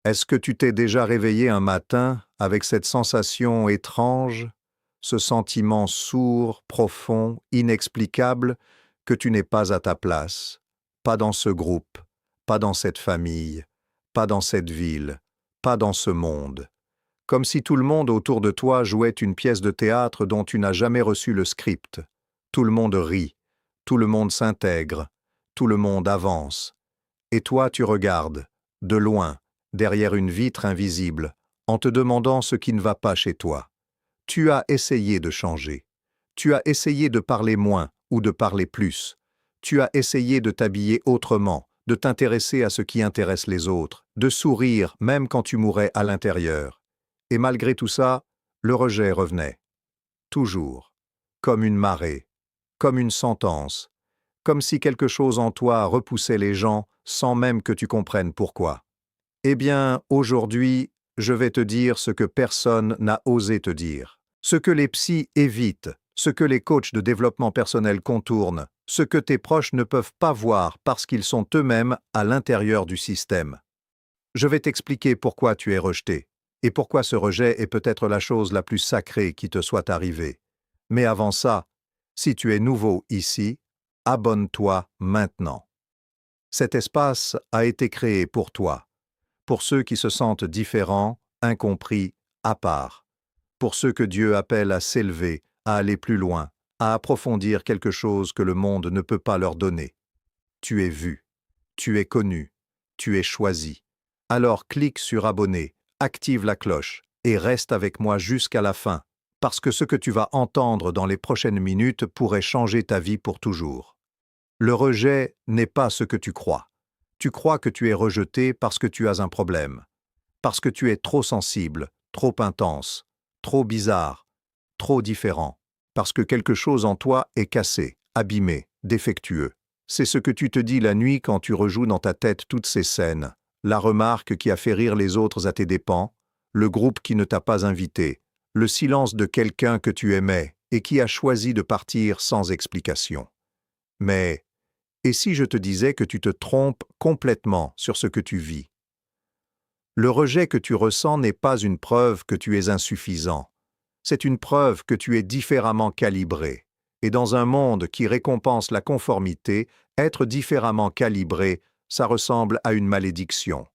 Est-ce que tu t'es déjà réveillé un matin avec cette sensation étrange, ce sentiment sourd, profond, inexplicable, que tu n'es pas à ta place, pas dans ce groupe, pas dans cette famille, pas dans cette ville, pas dans ce monde, comme si tout le monde autour de toi jouait une pièce de théâtre dont tu n'as jamais reçu le script. Tout le monde rit, tout le monde s'intègre, tout le monde avance. Et toi tu regardes, de loin, derrière une vitre invisible, en te demandant ce qui ne va pas chez toi. Tu as essayé de changer. Tu as essayé de parler moins ou de parler plus. Tu as essayé de t'habiller autrement, de t'intéresser à ce qui intéresse les autres, de sourire même quand tu mourais à l'intérieur. Et malgré tout ça, le rejet revenait. Toujours. Comme une marée. Comme une sentence. Comme si quelque chose en toi repoussait les gens sans même que tu comprennes pourquoi. Eh bien, aujourd'hui, je vais te dire ce que personne n'a osé te dire. Ce que les psys évitent, ce que les coachs de développement personnel contournent, ce que tes proches ne peuvent pas voir parce qu'ils sont eux-mêmes à l'intérieur du système. Je vais t'expliquer pourquoi tu es rejeté, et pourquoi ce rejet est peut-être la chose la plus sacrée qui te soit arrivée. Mais avant ça, si tu es nouveau ici, abonne-toi maintenant. Cet espace a été créé pour toi, pour ceux qui se sentent différents, incompris, à part, pour ceux que Dieu appelle à s'élever, à aller plus loin, à approfondir quelque chose que le monde ne peut pas leur donner. Tu es vu, tu es connu, tu es choisi. Alors clique sur abonner, active la cloche et reste avec moi jusqu'à la fin, parce que ce que tu vas entendre dans les prochaines minutes pourrait changer ta vie pour toujours. Le rejet n'est pas ce que tu crois. Tu crois que tu es rejeté parce que tu as un problème, parce que tu es trop sensible, trop intense, trop bizarre, trop différent, parce que quelque chose en toi est cassé, abîmé, défectueux. C'est ce que tu te dis la nuit quand tu rejoues dans ta tête toutes ces scènes, la remarque qui a fait rire les autres à tes dépens, le groupe qui ne t'a pas invité, le silence de quelqu'un que tu aimais et qui a choisi de partir sans explication. Mais, et si je te disais que tu te trompes complètement sur ce que tu vis? Le rejet que tu ressens n'est pas une preuve que tu es insuffisant. C'est une preuve que tu es différemment calibré. Et dans un monde qui récompense la conformité, être différemment calibré, ça ressemble à une malédiction.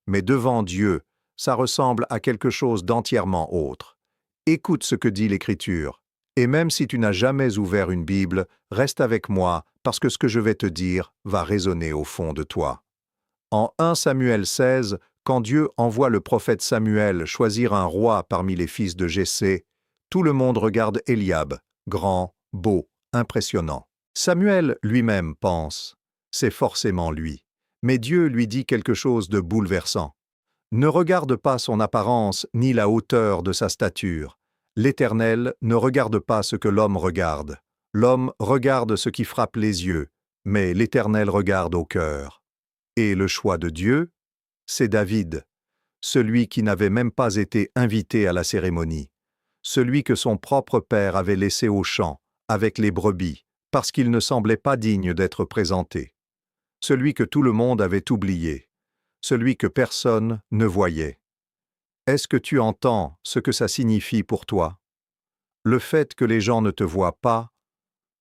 Mais devant Dieu, ça ressemble à quelque chose d'entièrement autre. Écoute ce que dit l'Écriture. Et même si tu n'as jamais ouvert une Bible, reste avec moi parce que ce que je vais te dire va résonner au fond de toi. En 1 Samuel 16, quand Dieu envoie le prophète Samuel choisir un roi parmi les fils de Jessé, tout le monde regarde Eliab, grand, beau, impressionnant. Samuel lui-même pense, c'est forcément lui. Mais Dieu lui dit quelque chose de bouleversant. Ne regarde pas son apparence ni la hauteur de sa stature. L'Éternel ne regarde pas ce que l'homme regarde. L'homme regarde ce qui frappe les yeux, mais l'Éternel regarde au cœur. Et le choix de Dieu, c'est David, celui qui n'avait même pas été invité à la cérémonie, celui que son propre père avait laissé au champ, avec les brebis, parce qu'il ne semblait pas digne d'être présenté, celui que tout le monde avait oublié, celui que personne ne voyait. Est-ce que tu entends ce que ça signifie pour toi? Le fait que les gens ne te voient pas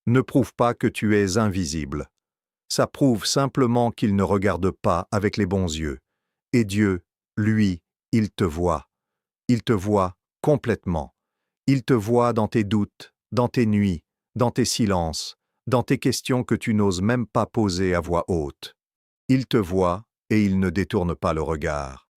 ne prouve pas que tu es invisible. Ça prouve simplement qu'ils ne regardent pas avec les bons yeux. Et Dieu, lui, il te voit. Il te voit complètement. Il te voit dans tes doutes, dans tes nuits, dans tes silences, dans tes questions que tu n'oses même pas poser à voix haute. Il te voit et il ne détourne pas le regard.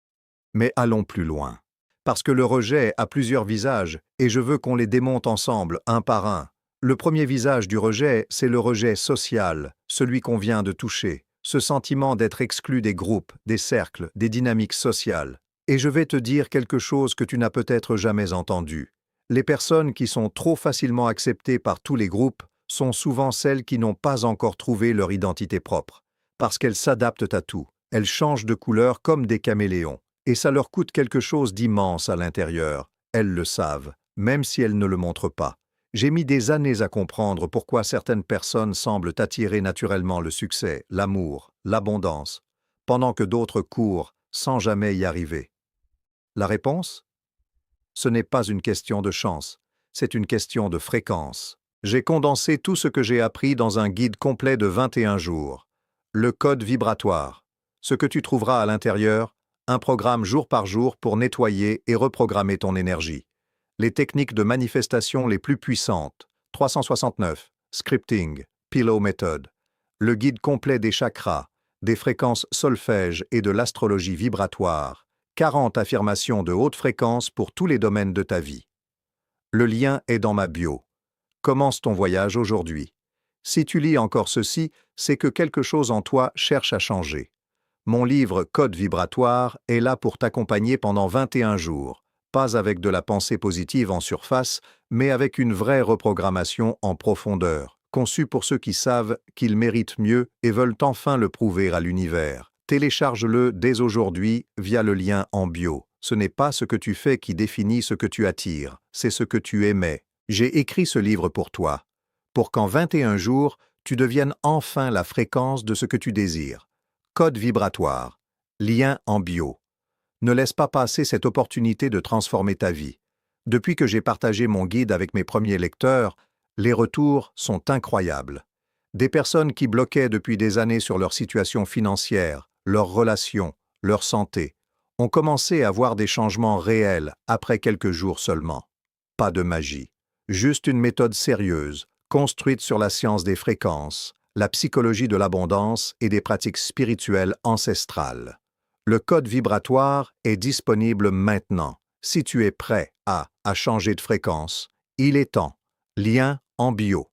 Mais allons plus loin. Parce que le rejet a plusieurs visages et je veux qu'on les démonte ensemble, un par un. Le premier visage du rejet, c'est le rejet social, celui qu'on vient de toucher, ce sentiment d'être exclu des groupes, des cercles, des dynamiques sociales. Et je vais te dire quelque chose que tu n'as peut-être jamais entendu. Les personnes qui sont trop facilement acceptées par tous les groupes sont souvent celles qui n'ont pas encore trouvé leur identité propre, parce qu'elles s'adaptent à tout, elles changent de couleur comme des caméléons, et ça leur coûte quelque chose d'immense à l'intérieur. Elles le savent, même si elles ne le montrent pas. J'ai mis des années à comprendre pourquoi certaines personnes semblent attirer naturellement le succès, l'amour, l'abondance, pendant que d'autres courent, sans jamais y arriver. La réponse? Ce n'est pas une question de chance, c'est une question de fréquence. J'ai condensé tout ce que j'ai appris dans un guide complet de 21 jours. Le code vibratoire. Ce que tu trouveras à l'intérieur, un programme jour par jour pour nettoyer et reprogrammer ton énergie. Les techniques de manifestation les plus puissantes. 369. Scripting. Pillow Method. Le guide complet des chakras, des fréquences solfège et de l'astrologie vibratoire. 40 affirmations de haute fréquence pour tous les domaines de ta vie. Le lien est dans ma bio. Commence ton voyage aujourd'hui. Si tu lis encore ceci, c'est que quelque chose en toi cherche à changer. Mon livre Code vibratoire est là pour t'accompagner pendant 21 jours, pas avec de la pensée positive en surface, mais avec une vraie reprogrammation en profondeur, conçue pour ceux qui savent qu'ils méritent mieux et veulent enfin le prouver à l'univers. Télécharge-le dès aujourd'hui via le lien en bio. Ce n'est pas ce que tu fais qui définit ce que tu attires, c'est ce que tu émets. J'ai écrit ce livre pour toi, pour qu'en 21 jours, tu deviennes enfin la fréquence de ce que tu désires. Code vibratoire, lien en bio. Ne laisse pas passer cette opportunité de transformer ta vie. Depuis que j'ai partagé mon guide avec mes premiers lecteurs, les retours sont incroyables. Des personnes qui bloquaient depuis des années sur leur situation financière, leurs relations, leur santé, ont commencé à voir des changements réels après quelques jours seulement. Pas de magie. Juste une méthode sérieuse, construite sur la science des fréquences, la psychologie de l'abondance et des pratiques spirituelles ancestrales. Le code vibratoire est disponible maintenant. Si tu es prêt à changer de fréquence, il est temps. Lien en bio.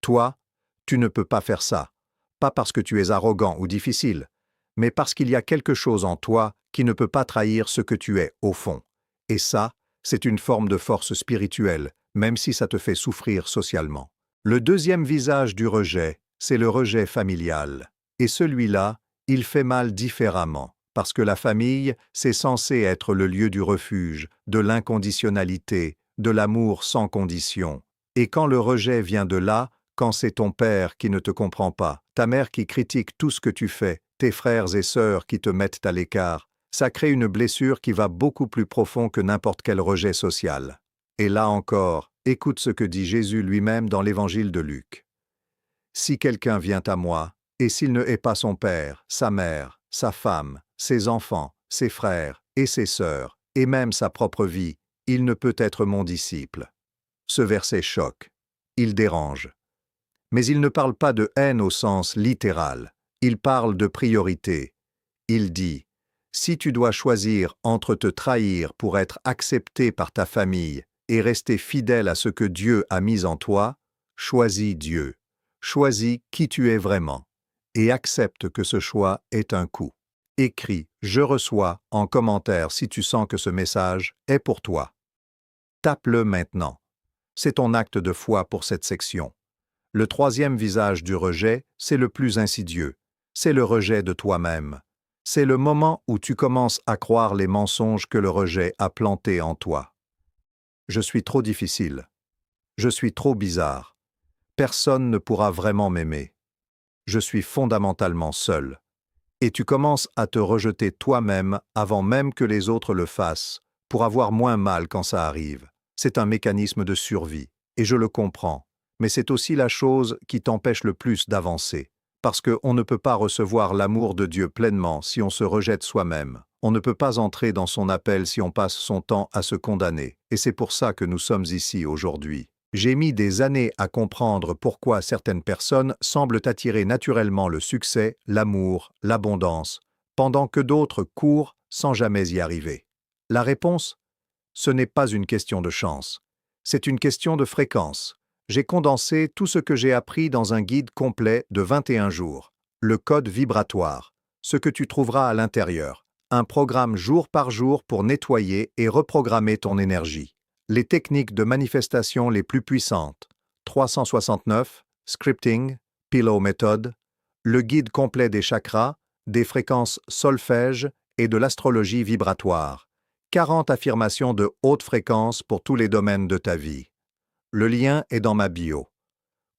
Toi, tu ne peux pas faire ça. Pas parce que tu es arrogant ou difficile, mais parce qu'il y a quelque chose en toi qui ne peut pas trahir ce que tu es au fond. Et ça, c'est une forme de force spirituelle, même si ça te fait souffrir socialement. Le deuxième visage du rejet, c'est le rejet familial. Et celui-là, il fait mal différemment, parce que la famille, c'est censé être le lieu du refuge, de l'inconditionnalité, de l'amour sans condition. Et quand le rejet vient de là, quand c'est ton père qui ne te comprend pas, ta mère qui critique tout ce que tu fais, tes frères et sœurs qui te mettent à l'écart, ça crée une blessure qui va beaucoup plus profond que n'importe quel rejet social. Et là encore, écoute ce que dit Jésus lui-même dans l'évangile de Luc. Si quelqu'un vient à moi, et s'il ne hait pas son père, sa mère, sa femme, ses enfants, ses frères et ses sœurs, et même sa propre vie, il ne peut être mon disciple. Ce verset choque. Il dérange. Mais il ne parle pas de haine au sens littéral. Il parle de priorité. Il dit, si tu dois choisir entre te trahir pour être accepté par ta famille et rester fidèle à ce que Dieu a mis en toi, choisis Dieu. Choisis qui tu es vraiment. Et accepte que ce choix est un coût. Écris « Je reçois » en commentaire si tu sens que ce message est pour toi. Tape-le maintenant. C'est ton acte de foi pour cette section. Le troisième visage du rejet, c'est le plus insidieux. C'est le rejet de toi-même. C'est le moment où tu commences à croire les mensonges que le rejet a plantés en toi. Je suis trop difficile. Je suis trop bizarre. Personne ne pourra vraiment m'aimer. Je suis fondamentalement seul. Et tu commences à te rejeter toi-même avant même que les autres le fassent, pour avoir moins mal quand ça arrive. C'est un mécanisme de survie, et je le comprends. Mais c'est aussi la chose qui t'empêche le plus d'avancer. Parce qu'on ne peut pas recevoir l'amour de Dieu pleinement si on se rejette soi-même. On ne peut pas entrer dans son appel si on passe son temps à se condamner. Et c'est pour ça que nous sommes ici aujourd'hui. J'ai mis des années à comprendre pourquoi certaines personnes semblent attirer naturellement le succès, l'amour, l'abondance, pendant que d'autres courent sans jamais y arriver. La réponse? Ce n'est pas une question de chance. C'est une question de fréquence. J'ai condensé tout ce que j'ai appris dans un guide complet de 21 jours. Le code vibratoire, ce que tu trouveras à l'intérieur. Un programme jour par jour pour nettoyer et reprogrammer ton énergie. Les techniques de manifestation les plus puissantes. 369, Scripting, Pillow Method. Le guide complet des chakras, des fréquences solfège et de l'astrologie vibratoire. 40 affirmations de haute fréquence pour tous les domaines de ta vie. Le lien est dans ma bio.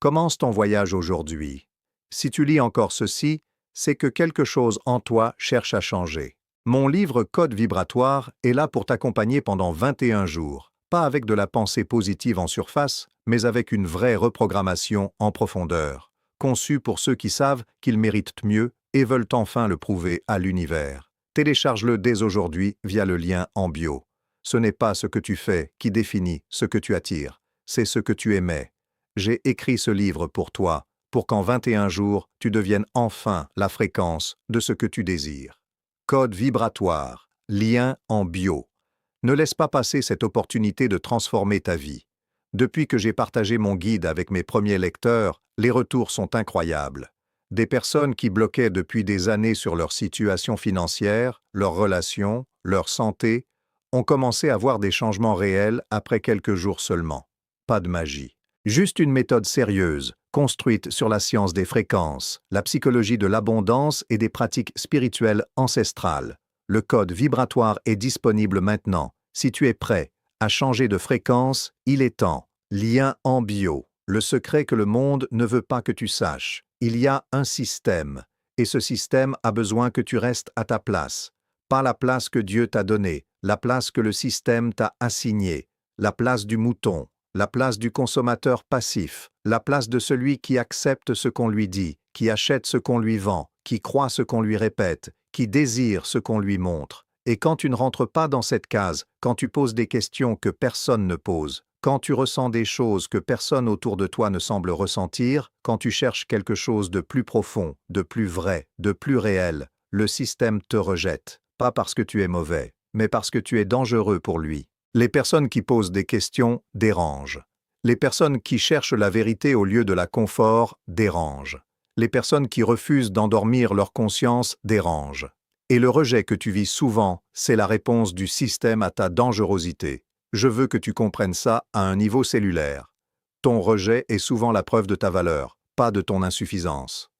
Commence ton voyage aujourd'hui. Si tu lis encore ceci, c'est que quelque chose en toi cherche à changer. Mon livre Code vibratoire est là pour t'accompagner pendant 21 jours, pas avec de la pensée positive en surface, mais avec une vraie reprogrammation en profondeur, conçue pour ceux qui savent qu'ils méritent mieux et veulent enfin le prouver à l'univers. Télécharge-le dès aujourd'hui via le lien en bio. Ce n'est pas ce que tu fais qui définit ce que tu attires, c'est ce que tu émets. J'ai écrit ce livre pour toi, pour qu'en 21 jours, tu deviennes enfin la fréquence de ce que tu désires. Code vibratoire, lien en bio. Ne laisse pas passer cette opportunité de transformer ta vie. Depuis que j'ai partagé mon guide avec mes premiers lecteurs, les retours sont incroyables. Des personnes qui bloquaient depuis des années sur leur situation financière, leurs relations, leur santé, ont commencé à voir des changements réels après quelques jours seulement. Pas de magie. Juste une méthode sérieuse, construite sur la science des fréquences, la psychologie de l'abondance et des pratiques spirituelles ancestrales. Le code vibratoire est disponible maintenant. Si tu es prêt à changer de fréquence, il est temps. Lien en bio. Le secret que le monde ne veut pas que tu saches. Il y a un système, et ce système a besoin que tu restes à ta place. Pas la place que Dieu t'a donnée, la place que le système t'a assignée, la place du mouton, la place du consommateur passif, la place de celui qui accepte ce qu'on lui dit, qui achète ce qu'on lui vend, qui croit ce qu'on lui répète, qui désire ce qu'on lui montre. Et quand tu ne rentres pas dans cette case, quand tu poses des questions que personne ne pose, quand tu ressens des choses que personne autour de toi ne semble ressentir, quand tu cherches quelque chose de plus profond, de plus vrai, de plus réel, le système te rejette, pas parce que tu es mauvais, mais parce que tu es dangereux pour lui. Les personnes qui posent des questions dérangent. Les personnes qui cherchent la vérité au lieu de la confort dérangent. Les personnes qui refusent d'endormir leur conscience dérangent. Et le rejet que tu vis souvent, c'est la réponse du système à ta dangerosité. Je veux que tu comprennes ça à un niveau cellulaire. Ton rejet est souvent la preuve de ta valeur, pas de ton insuffisance.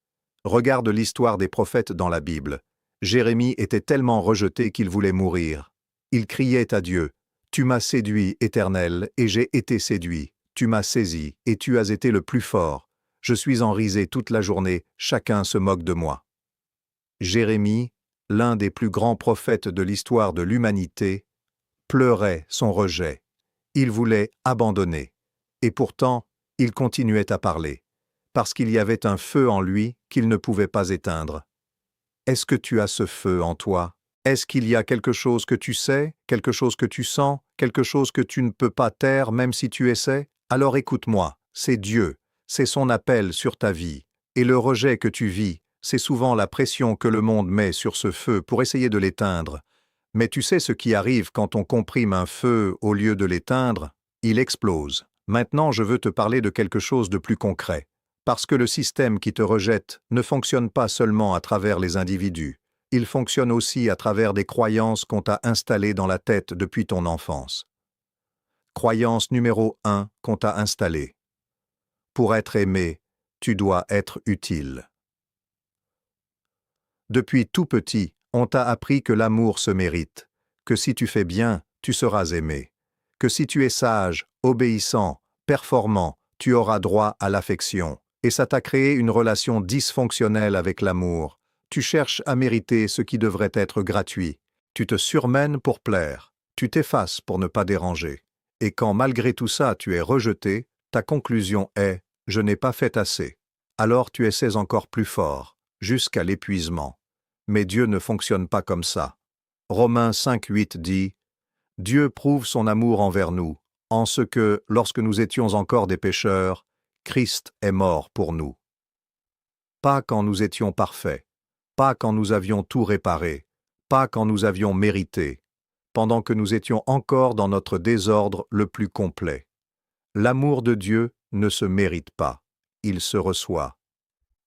Regarde l'histoire des prophètes dans la Bible. Jérémie était tellement rejeté qu'il voulait mourir. Il criait à Dieu. Tu m'as séduit, Éternel, et j'ai été séduit. Tu m'as saisi, et tu as été le plus fort. Je suis en risée toute la journée, chacun se moque de moi. Jérémie, l'un des plus grands prophètes de l'histoire de l'humanité, pleurait son rejet. Il voulait abandonner. Et pourtant, il continuait à parler, parce qu'il y avait un feu en lui qu'il ne pouvait pas éteindre. Est-ce que tu as ce feu en toi? Est-ce qu'il y a quelque chose que tu sais, quelque chose que tu sens, quelque chose que tu ne peux pas taire même si tu essaies? Alors écoute-moi, c'est Dieu, c'est son appel sur ta vie. Et le rejet que tu vis, c'est souvent la pression que le monde met sur ce feu pour essayer de l'éteindre. Mais tu sais ce qui arrive quand on comprime un feu au lieu de l'éteindre? Il explose. Maintenant, je veux te parler de quelque chose de plus concret. Parce que le système qui te rejette ne fonctionne pas seulement à travers les individus. Il fonctionne aussi à travers des croyances qu'on t'a installées dans la tête depuis ton enfance. Croyance numéro 1 qu'on t'a installée. Pour être aimé, tu dois être utile. Depuis tout petit, on t'a appris que l'amour se mérite, que si tu fais bien, tu seras aimé, que si tu es sage, obéissant, performant, tu auras droit à l'affection, et ça t'a créé une relation dysfonctionnelle avec l'amour. Tu cherches à mériter ce qui devrait être gratuit. Tu te surmènes pour plaire. Tu t'effaces pour ne pas déranger. Et quand malgré tout ça tu es rejeté, ta conclusion est « je n'ai pas fait assez ». Alors tu essaies encore plus fort, jusqu'à l'épuisement. Mais Dieu ne fonctionne pas comme ça. Romains 5,8 dit « Dieu prouve son amour envers nous, en ce que, lorsque nous étions encore des pécheurs, Christ est mort pour nous. » Pas quand nous étions parfaits. Pas quand nous avions tout réparé, pas quand nous avions mérité, pendant que nous étions encore dans notre désordre le plus complet. L'amour de Dieu ne se mérite pas, il se reçoit.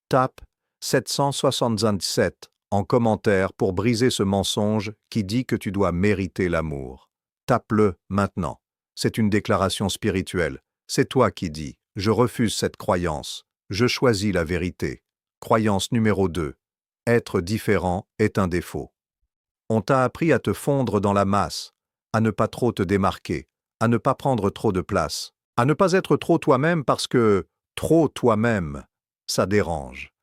Tape 777 en commentaire pour briser ce mensonge qui dit que tu dois mériter l'amour. Tape-le maintenant. C'est une déclaration spirituelle. C'est toi qui dis « Je refuse cette croyance. Je choisis la vérité. » Croyance numéro 2. Être différent est un défaut. On t'a appris à te fondre dans la masse, à ne pas trop te démarquer, à ne pas prendre trop de place, à ne pas être trop toi-même parce que trop toi-même, ça dérange.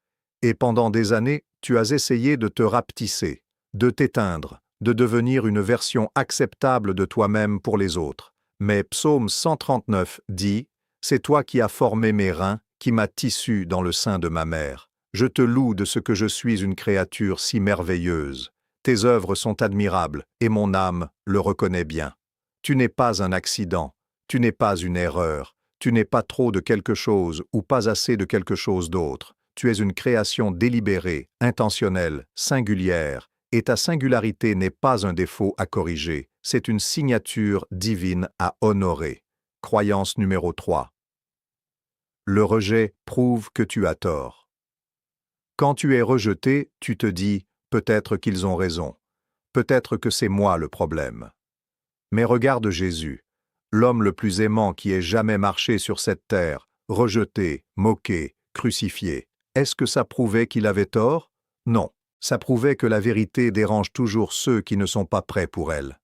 Et pendant des années, tu as essayé de te rapetisser, de t'éteindre, de devenir une version acceptable de toi-même pour les autres. Mais Psaume 139 dit « C'est toi qui as formé mes reins, qui m'as tissu dans le sein de ma mère. Je te loue de ce que je suis une créature si merveilleuse. Tes œuvres sont admirables, et mon âme le reconnaît bien. Tu n'es pas un accident, tu n'es pas une erreur, tu n'es pas trop de quelque chose ou pas assez de quelque chose d'autre. Tu es une création délibérée, intentionnelle, singulière, et ta singularité n'est pas un défaut à corriger, c'est une signature divine à honorer. » Croyance numéro 3. Le rejet prouve que tu as tort. Quand tu es rejeté, tu te dis « peut-être qu'ils ont raison, peut-être que c'est moi le problème ». Mais regarde Jésus, l'homme le plus aimant qui ait jamais marché sur cette terre, rejeté, moqué, crucifié. Est-ce que ça prouvait qu'il avait tort? Non, ça prouvait que la vérité dérange toujours ceux qui ne sont pas prêts pour elle.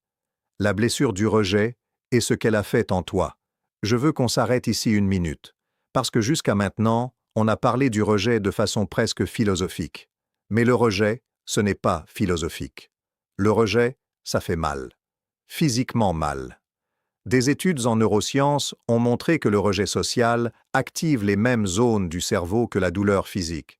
La blessure du rejet est ce qu'elle a fait en toi. Je veux qu'on s'arrête ici une minute, parce que jusqu'à maintenant, on a parlé du rejet de façon presque philosophique. Mais le rejet, ce n'est pas philosophique. Le rejet, ça fait mal. Physiquement mal. Des études en neurosciences ont montré que le rejet social active les mêmes zones du cerveau que la douleur physique.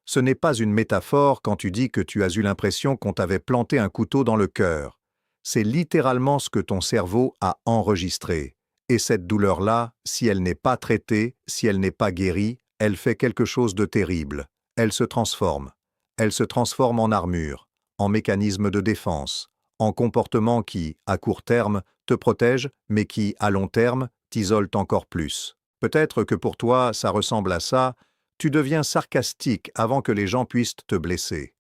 Ce n'est pas une métaphore quand tu dis que tu as eu l'impression qu'on t'avait planté un couteau dans le cœur. C'est littéralement ce que ton cerveau a enregistré. Et cette douleur-là, si elle n'est pas traitée, si elle n'est pas guérie, elle fait quelque chose de terrible. Elle se transforme. Elle se transforme en armure, en mécanisme de défense, en comportement qui, à court terme, te protège, mais qui, à long terme, t'isole encore plus. Peut-être que pour toi, ça ressemble à ça. Tu deviens sarcastique avant que les gens puissent te blesser.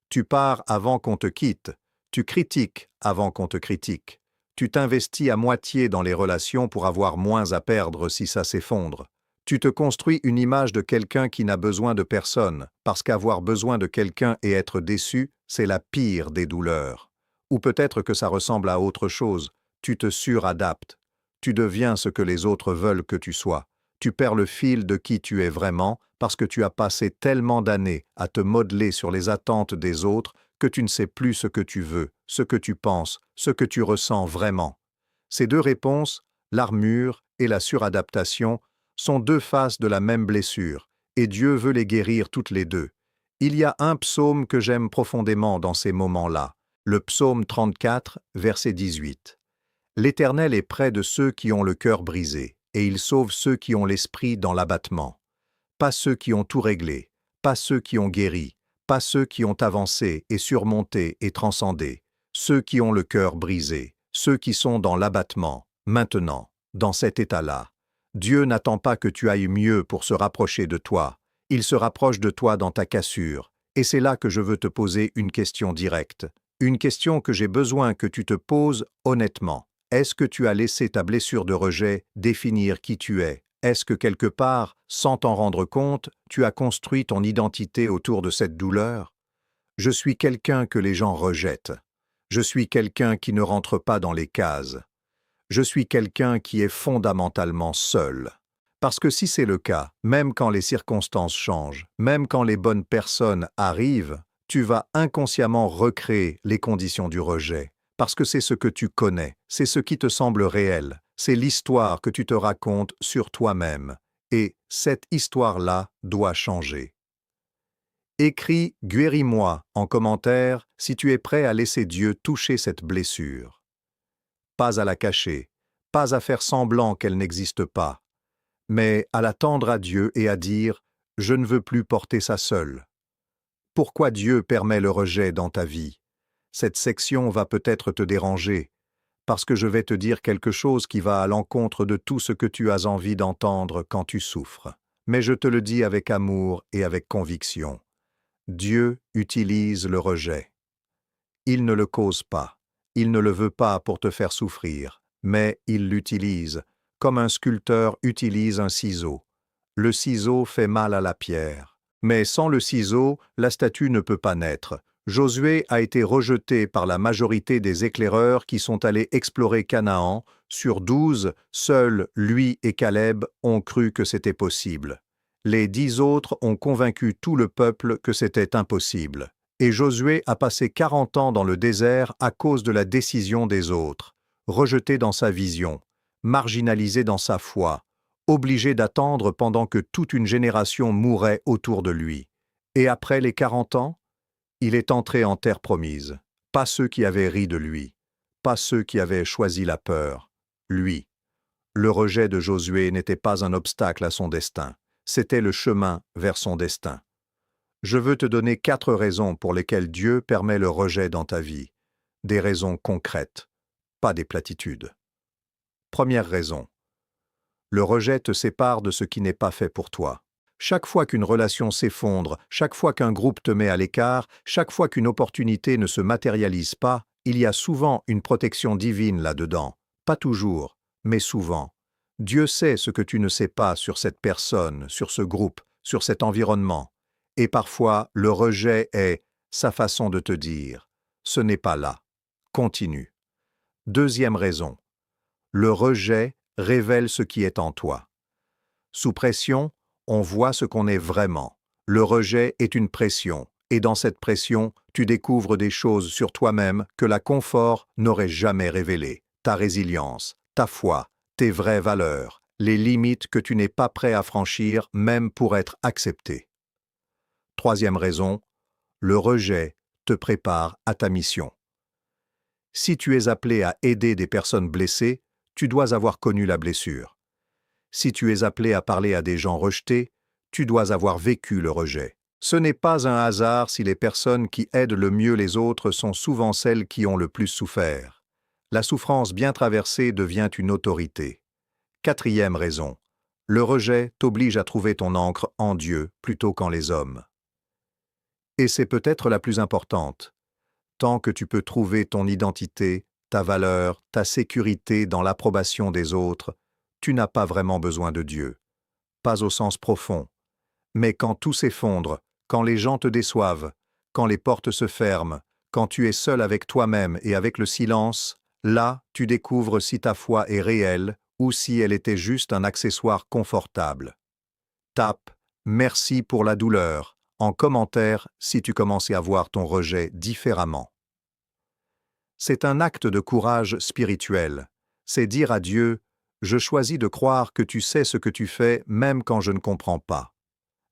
Tu pars avant qu'on te quitte. Tu critiques avant qu'on te critique. Tu t'investis à moitié dans les relations pour avoir moins à perdre si ça s'effondre. Tu te construis une image de quelqu'un qui n'a besoin de personne, parce qu'avoir besoin de quelqu'un et être déçu, c'est la pire des douleurs. Ou peut-être que ça ressemble à autre chose. Tu te suradaptes. Tu deviens ce que les autres veulent que tu sois. Tu perds le fil de qui tu es vraiment parce que tu as passé tellement d'années à te modeler sur les attentes des autres que tu ne sais plus ce que tu veux, ce que tu penses, ce que tu ressens vraiment. Ces deux réponses, l'armure et la suradaptation, sont deux faces de la même blessure, et Dieu veut les guérir toutes les deux. Il y a un psaume que j'aime profondément dans ces moments-là, le psaume 34, verset 18. « L'Éternel est près de ceux qui ont le cœur brisé, et il sauve ceux qui ont l'esprit dans l'abattement. Pas ceux qui ont tout réglé, pas ceux qui ont guéri, pas ceux qui ont avancé et surmonté et transcendé, ceux qui ont le cœur brisé, ceux qui sont dans l'abattement, maintenant, dans cet état-là. Dieu n'attend pas que tu ailles mieux pour se rapprocher de toi, il se rapproche de toi dans ta cassure, et c'est là que je veux te poser une question directe, une question que j'ai besoin que tu te poses honnêtement. Est-ce que tu as laissé ta blessure de rejet définir qui tu es? Est-ce que quelque part, sans t'en rendre compte, tu as construit ton identité autour de cette douleur? Je suis quelqu'un que les gens rejettent. Je suis quelqu'un qui ne rentre pas dans les cases. Je suis quelqu'un qui est fondamentalement seul. Parce que si c'est le cas, même quand les circonstances changent, même quand les bonnes personnes arrivent, tu vas inconsciemment recréer les conditions du rejet. Parce que c'est ce que tu connais, c'est ce qui te semble réel, c'est l'histoire que tu te racontes sur toi-même. Et cette histoire-là doit changer. Écris « Guéris-moi » en commentaire si tu es prêt à laisser Dieu toucher cette blessure. Pas à la cacher, pas à faire semblant qu'elle n'existe pas, mais à la tendre à Dieu et à dire « Je ne veux plus porter ça seul ». Pourquoi Dieu permet le rejet dans ta vie? Cette section va peut-être te déranger, parce que je vais te dire quelque chose qui va à l'encontre de tout ce que tu as envie d'entendre quand tu souffres. Mais je te le dis avec amour et avec conviction. Dieu utilise le rejet. Il ne le cause pas, il ne le veut pas pour te faire souffrir, mais il l'utilise, comme un sculpteur utilise un ciseau. Le ciseau fait mal à la pierre, mais sans le ciseau, la statue ne peut pas naître. Josué a été rejeté par la majorité des éclaireurs qui sont allés explorer Canaan. Sur 12, seuls lui et Caleb ont cru que c'était possible. Les 10 autres ont convaincu tout le peuple que c'était impossible. Et Josué a passé 40 ans dans le désert à cause de la décision des autres, rejeté dans sa vision, marginalisé dans sa foi, obligé d'attendre pendant que toute une génération mourait autour de lui. Et après les 40 ans, il est entré en terre promise. Pas ceux qui avaient ri de lui, pas ceux qui avaient choisi la peur. Lui. Le rejet de Josué n'était pas un obstacle à son destin, c'était le chemin vers son destin. Je veux te donner 4 raisons pour lesquelles Dieu permet le rejet dans ta vie. Des raisons concrètes, pas des platitudes. Première raison. Le rejet te sépare de ce qui n'est pas fait pour toi. Chaque fois qu'une relation s'effondre, chaque fois qu'un groupe te met à l'écart, chaque fois qu'une opportunité ne se matérialise pas, il y a souvent une protection divine là-dedans. Pas toujours, mais souvent. Dieu sait ce que tu ne sais pas sur cette personne, sur ce groupe, sur cet environnement. Et parfois, le rejet est sa façon de te dire « ce n'est pas là, continue ». Deuxième raison. Le rejet révèle ce qui est en toi. Sous pression, on voit ce qu'on est vraiment. Le rejet est une pression, et dans cette pression, tu découvres des choses sur toi-même que la confort n'aurait jamais révélées. Ta résilience, ta foi, tes vraies valeurs, les limites que tu n'es pas prêt à franchir même pour être accepté. Troisième raison, le rejet te prépare à ta mission. Si tu es appelé à aider des personnes blessées, tu dois avoir connu la blessure. Si tu es appelé à parler à des gens rejetés, tu dois avoir vécu le rejet. Ce n'est pas un hasard si les personnes qui aident le mieux les autres sont souvent celles qui ont le plus souffert. La souffrance bien traversée devient une autorité. Quatrième raison. Le rejet t'oblige à trouver ton ancre en Dieu plutôt qu'en les hommes. Et c'est peut-être la plus importante. Tant que tu peux trouver ton identité, ta valeur, ta sécurité dans l'approbation des autres, tu n'as pas vraiment besoin de Dieu. Pas au sens profond. Mais quand tout s'effondre, quand les gens te déçoivent, quand les portes se ferment, quand tu es seul avec toi-même et avec le silence, là, tu découvres si ta foi est réelle ou si elle était juste un accessoire confortable. Tape « Merci pour la douleur » en commentaire si tu commençais à voir ton rejet différemment. C'est un acte de courage spirituel. C'est dire à Dieu « Je choisis de croire que tu sais ce que tu fais même quand je ne comprends pas ».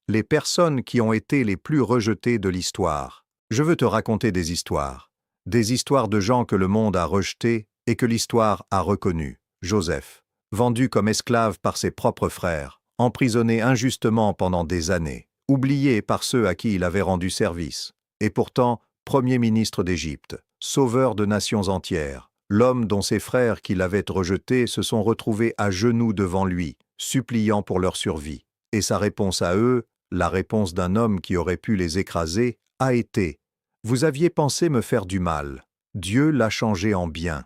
Les personnes qui ont été les plus rejetées de l'histoire. Je veux te raconter des histoires de gens que le monde a rejetés et que l'histoire a reconnus. Joseph, vendu comme esclave par ses propres frères, emprisonné injustement pendant des années, oublié par ceux à qui il avait rendu service, et pourtant Premier ministre d'Égypte, sauveur de nations entières, l'homme dont ses frères qui l'avaient rejeté se sont retrouvés à genoux devant lui, suppliant pour leur survie. Et sa réponse à eux, la réponse d'un homme qui aurait pu les écraser, a été « Vous aviez pensé me faire du mal. Dieu l'a changé en bien. »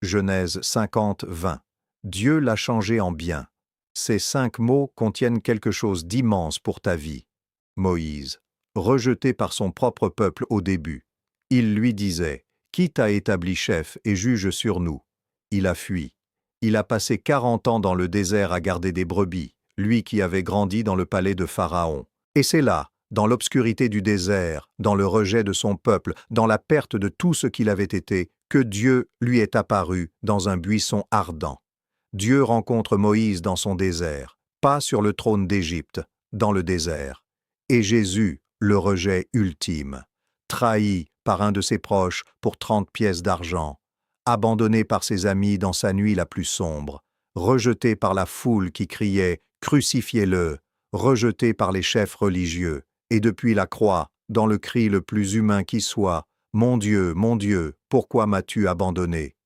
Genèse 50, 20. Dieu l'a changé en bien. Ces 5 mots contiennent quelque chose d'immense pour ta vie. Moïse, rejeté par son propre peuple au début. Il lui disait « Qui t'a établi chef et juge sur nous ?» Il a fui. Il a passé 40 ans dans le désert à garder des brebis, lui qui avait grandi dans le palais de Pharaon. Et c'est là, dans l'obscurité du désert, dans le rejet de son peuple, dans la perte de tout ce qu'il avait été, que Dieu lui est apparu dans un buisson ardent. Dieu rencontre Moïse dans son désert, pas sur le trône d'Égypte, dans le désert. Et Jésus, le rejet ultime, trahi par un de ses proches pour 30 pièces d'argent, abandonné par ses amis dans sa nuit la plus sombre, rejeté par la foule qui criait « Crucifiez-le », rejeté par les chefs religieux, et depuis la croix, dans le cri le plus humain qui soit, « Mon Dieu, pourquoi m'as-tu abandonné ?»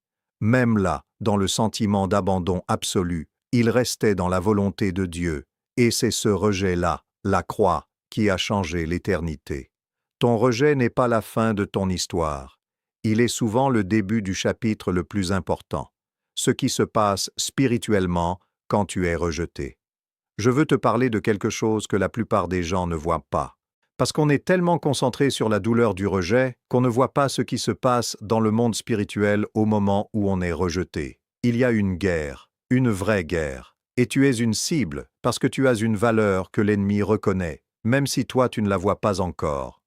Même là, dans le sentiment d'abandon absolu, il restait dans la volonté de Dieu, et c'est ce rejet-là, la croix, qui a changé l'éternité. Ton rejet n'est pas la fin de ton histoire. Il est souvent le début du chapitre le plus important, ce qui se passe spirituellement quand tu es rejeté. Je veux te parler de quelque chose que la plupart des gens ne voient pas. Parce qu'on est tellement concentré sur la douleur du rejet qu'on ne voit pas ce qui se passe dans le monde spirituel au moment où on est rejeté. Il y a une guerre, une vraie guerre. Et tu es une cible parce que tu as une valeur que l'ennemi reconnaît, même si toi tu ne la vois pas encore.